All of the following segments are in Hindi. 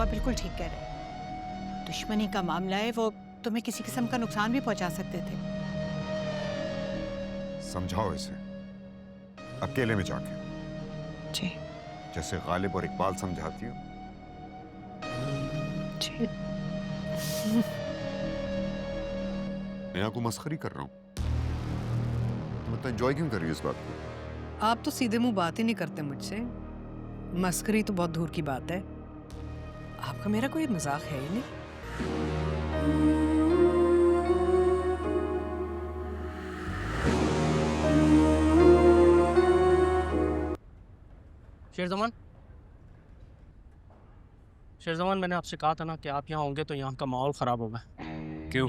पापा बिल्कुल ठीक कह रहे हैं। दुश्मनी का मामला है, वो तुम्हें किसी किस्म का नुकसान भी पहुंचा सकते थे। समझाओ इसे अकेले में जाके, जी जैसे गालिब और इकबाल समझाती हो। जी। मैं आपको मस्खरी कर रहा हूँ। तुम इतना एंजॉय क्यों कर रही हो इस बात को? आप तो सीधे मुंह बात ही नहीं करते मुझसे। मस्करी तो बहुत दूर की बात है। आपका मेरा कोई मजाक है ही नहीं। शेरजमान, शेरजमान, मैंने आपसे कहा था ना कि आप यहाँ होंगे तो यहाँ का माहौल ख़राब होगा। क्यों?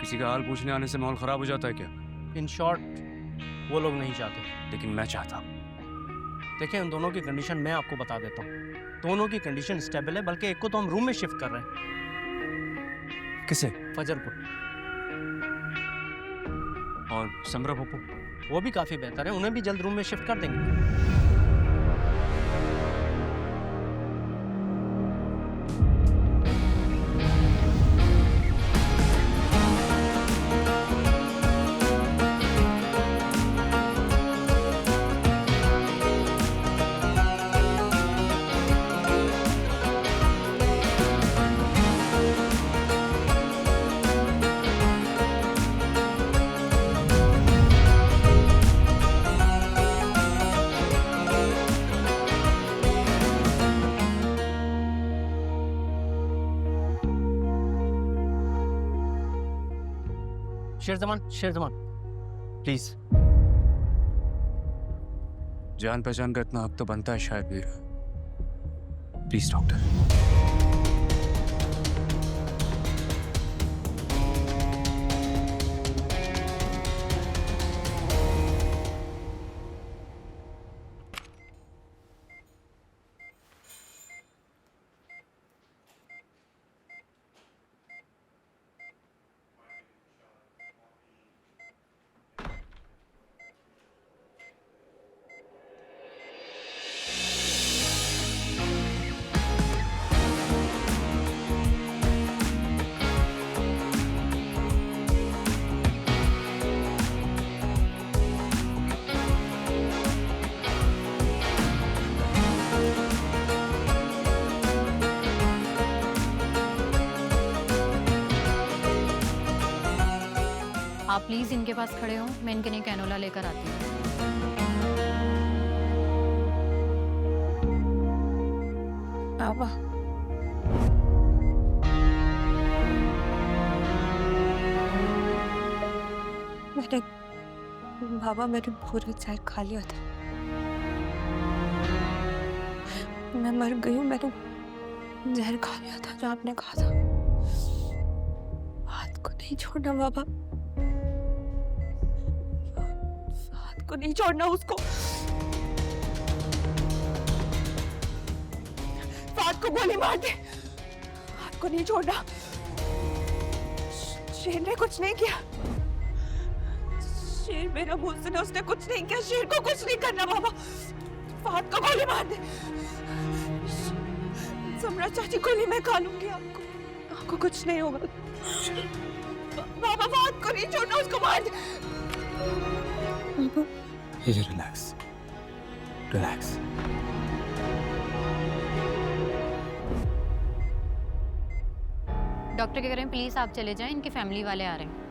किसी का हाल पूछने आने से माहौल खराब हो जाता है क्या? इन शॉर्ट वो लोग नहीं चाहते, लेकिन मैं चाहता। देखिए उन दोनों की कंडीशन मैं आपको बता देता हूँ। दोनों की कंडीशन स्टेबल है, बल्कि एक को तो हम रूम में शिफ्ट कर रहे हैं। किसे? फजर को। और समरा पप्पू? वो भी काफ़ी बेहतर है, उन्हें भी जल्द रूम में शिफ्ट कर देंगे। शेरजमान, शेरजमान, प्लीज। जान पहचान का इतना हक तो बनता है शायद वीर। Please doctor. आप प्लीज इनके पास खड़े हो, मैं इनके लिए कैनोला लेकर आती हूँ। बाबा मैंने पूरा जहर खा लिया था। मैं मर गई हूँ, मैंने जहर खा लिया था जो आपने कहा था। हाथ को नहीं छोड़ना बाबा, हाथ को नहीं छोड़ना उसको। हाथ को गोली मार दे, हाथ को नहीं छोड़ना। शेर ने कुछ नहीं किया, शेर मेरा मुझसे ने, उसने कुछ नहीं किया। शेर को कुछ नहीं करना बाबा, हाथ को गोली मार दे। समरा चाची गोली मैं खा लूंगी, आपको कुछ नहीं होगा। बाबा हाथ को नहीं छोड़ना, उसको मार दे। Relax, relax. डॉक्टर कह रहे हैं प्लीज आप चले जाएं, इनके फैमिली वाले आ रहे हैं।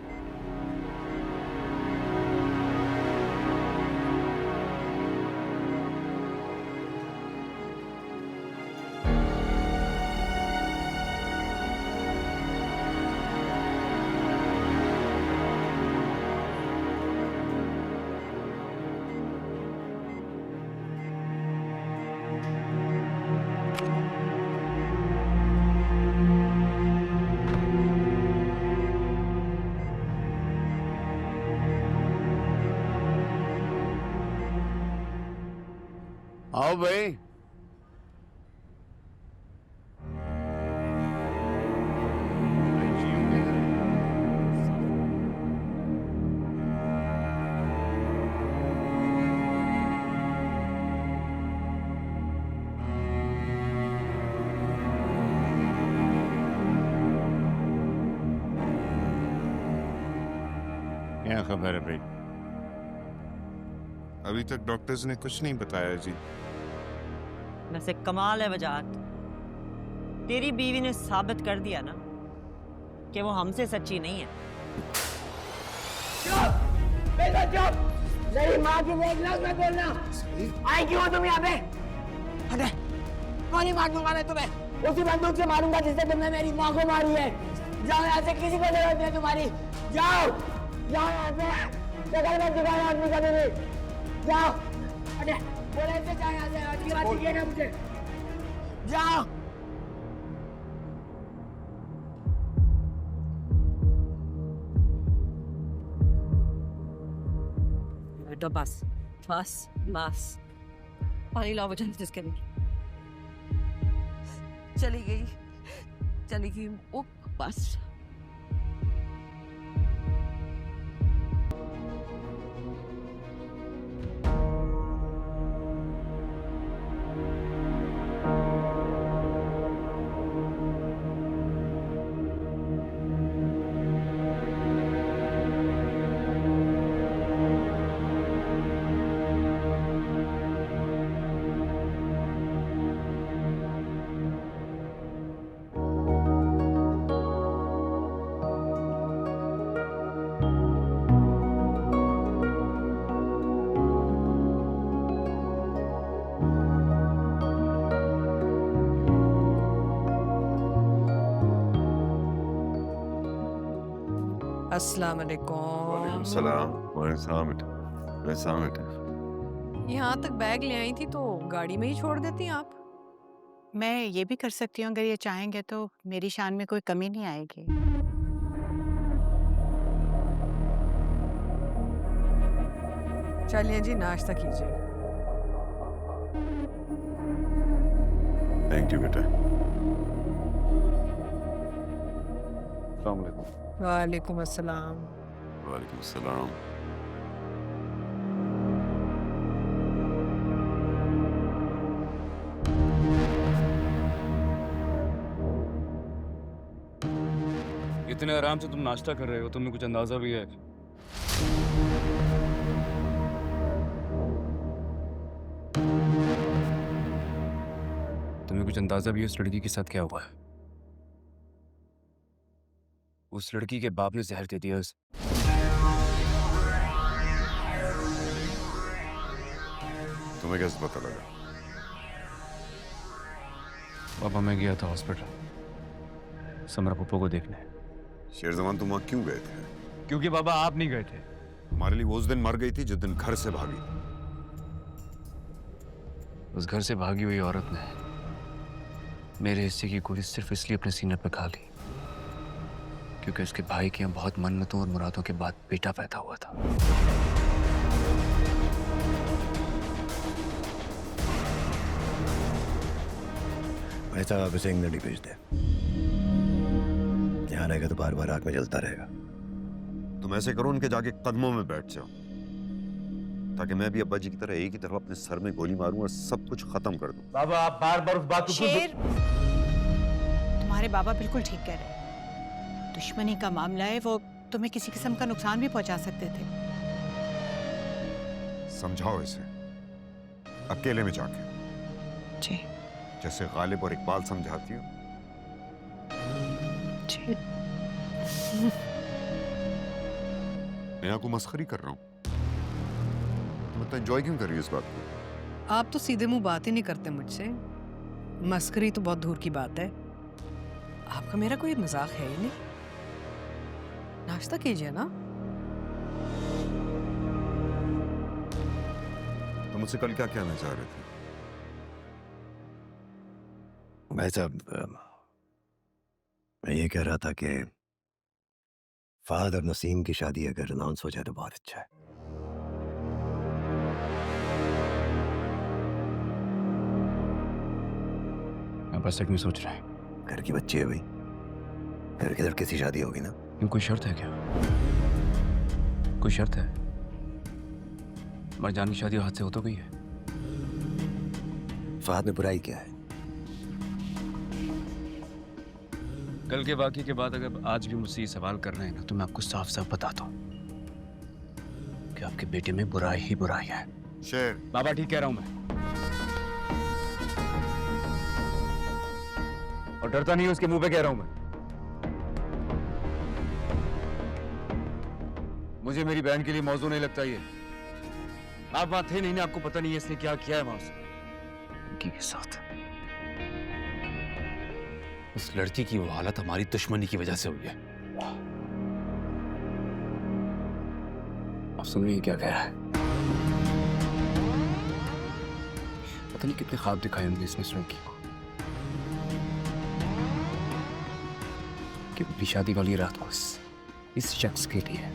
आओ भाई। क्या खबर है भाई? अभी तक डॉक्टर्स ने कुछ नहीं बताया जी। वैसे कमाल है वजाहत, तेरी बीवी ने साबित कर दिया ना कि वो हमसे सच्ची नहीं है। मेरी माँ की देखना मत बोलना। आई क्यों हो तुम यहाँ पे? हटे, कौन ही मार दूंगा मैं तुम्हें? उसी बंदूक से मारूंगा जिससे तुमने मेरी माँ को मारी है। जाओ यहाँ से, किसी को जरूरत नहीं तुम्हारी। जाओ जाओ यहाँ से, बगल में दुकान आदमी कभी भी। जाओ, हटे, बोले से जाओ यहाँ से। आज की बात ठीक है ना मुझे? जाओ। तो बस बस बस पानी लाओ बचन जिसके लिए चली गई वो बस। अस्सलाम वालेकुम। सलाम। वैसा बेटा। यहाँ तक बैग ले आई थी तो गाड़ी में ही छोड़ देती आप। मैं ये भी कर सकती हूँ, अगर ये चाहेंगे तो। मेरी शान में कोई कमी नहीं आएगी। चलिए जी, नाश्ता कीजिए। थैंक यू बेटा। वालेकुम अस्सलाम। वालेकुम सलाम। इतने आराम से तुम नाश्ता कर रहे हो, तुम्हें कुछ अंदाजा भी है? तुम्हें कुछ अंदाजा भी है उस लड़की के साथ क्या हुआ है? उस लड़की के बाप ने जहर दे दिया तुम्हें कैसे पता लगा? पापा, मैं गया था हॉस्पिटल समरा पप्पो को देखने। शेरजवान, तुम वहां क्यों गए थे? क्योंकि बाबा आप नहीं गए थे। हमारे लिए वो उस दिन मर गई थी जिस दिन घर से भागी। उस घर से भागी हुई औरत ने मेरे हिस्से की गोली सिर्फ इसलिए अपने सीने पर खा ली क्योंकि उसके भाई के यहाँ बहुत मन्नतों और मुरादों के बाद बेटा पैदा हुआ था। ऐसा आप इसे इंग्लैंड ही भेज दे। यहाँ रहेगा तो बार बार आग में जलता रहेगा। तुम ऐसे करो, उनके जाके कदमों में बैठ जाओ ताकि मैं भी अब्बा जी की तरह एक ही तरफ अपने सर में गोली मारूं और सब कुछ खत्म कर दूं। बाबा, आप बार बार उस बात को शेर, तुम्हारे बाबा बिल्कुल ठीक कह रहे हैं। दुश्मनी का मामला है, वो तुम्हें किसी किस्म का नुकसान भी पहुंचा सकते थे। समझाओ इसे अकेले में जाके, जी जैसे गालिब और इकबाल समझाती हो। जी। मैं आपको मस्खरी कर रहा हूँ। तुम इतना एंजॉय क्यों कर रही हो इस बात को? आप तो सीधे मुंह बात ही नहीं करते मुझसे। मस्करी तो बहुत दूर की बात है। आपका मेरा कोई मजाक है ही नहीं। नाश्ता कीजिए ना। तुम मुझसे कल क्या कहना चाह रहे थे? भाई साहब, मैं ये कह रहा था कि फहद और नसीम की शादी अगर अनाउंस हो जाए तो बहुत अच्छा है। मैं बस एक में सोच रहा है। घर की बच्ची है भाई, घर की लड़के से शादी होगी ना। कोई शर्त है क्या? कोई शर्त है? मरजान की शादी हाथ से हो तो गई है। फहद ने बुराई क्या है? कल के वाकये के बाद अगर आज भी मुझसे ये सवाल कर रहे हैं ना तो मैं आपको साफ साफ बताता हूँ, आपके बेटे में बुराई ही बुराई है। शेर, बाबा ठीक कह रहा हूं मैं, और डरता नहीं उसके मुंह पे कह रहा हूं मैं। मुझे मेरी बहन के लिए मौजू नहीं लगता ये। आप वहां थे नहीं ना, आपको पता नहीं है इसने क्या किया है वहां से लड़की के साथ। उस लड़की की वो हालत हमारी दुश्मनी की वजह से हुई है। आप सुनिए क्या कह रहा है। पता नहीं कितने ख्वाब दिखाए हमने इसमें लड़की को कि अपनी शादी वाली रात को इस शख्स के लिए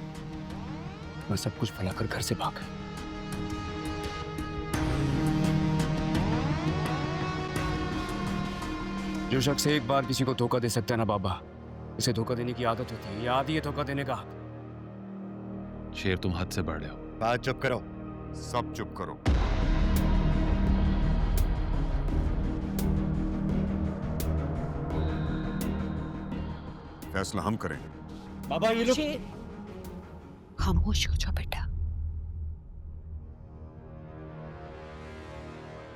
मैं सब कुछ भुलाकर घर से भाग गई। जो शख्स एक बार किसी को धोखा दे सकता है ना बाबा, इसे धोखा देने की आदत होती है। ये आदि है धोखा देने का। शेर, तुम हद से बढ़ रहे हो। बात चुप करो, सब चुप करो। फैसला हम करेंगे। बाबा ये लोग खामोश हो जाओ बेटा।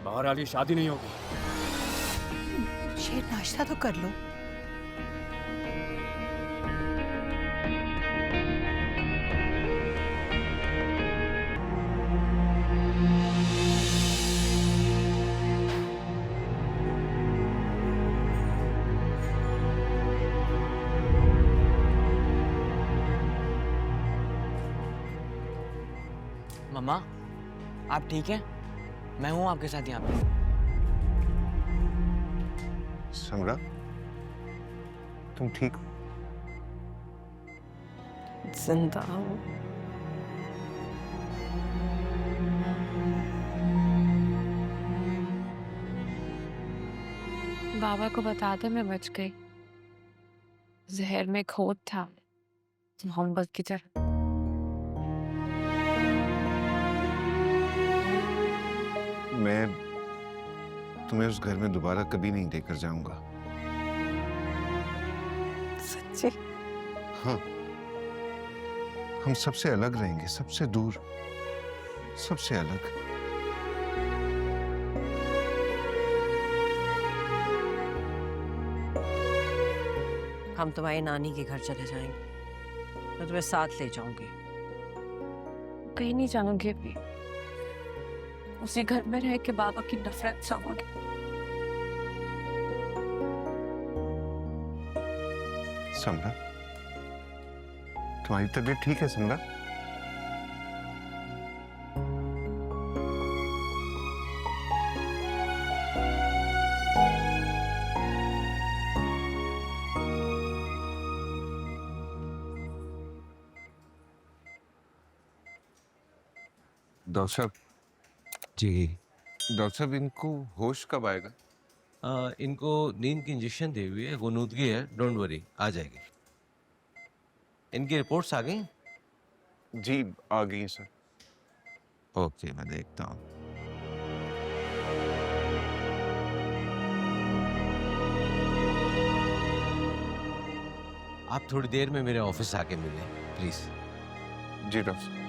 बाहर वाली शादी नहीं होगी। शेर, नाश्ता तो कर लो। मम्मा, आप ठीक हैं? मैं हूं आपके साथ यहाँ पे। समरा, तुम ठीक हो? जिंदा हूँ। बाबा को बता दे मैं बच गई। जहर में खोट था मोहब्बत की तरह। मैं तुम्हें उस घर में दोबारा कभी नहीं लेकर जाऊंगा। सच्ची? हाँ, हम सबसे अलग रहेंगे, सबसे दूर, सबसे अलग। हम तुम्हारी नानी के घर चले जाएंगे, मैं तुम्हें साथ ले जाऊंगी। कहीं नहीं जाऊंगी अभी। उसी घर में रह के बाबा की नफरत सहूंगी। समरा, तुम्हारी तबीयत ठीक है समरा? डॉक्टर साहब जी, डॉक्टर साहब, इनको होश कब आएगा? इनको नींद की इंजेक्शन दी हुई है, गुनूदगी है, डोंट वरी, आ जाएगी। इनकी रिपोर्ट्स आ गई? जी आ गई हैं सर। ओके, मैं देखता हूँ। आप थोड़ी देर में मेरे ऑफिस आके मिलें प्लीज। Ji doctor.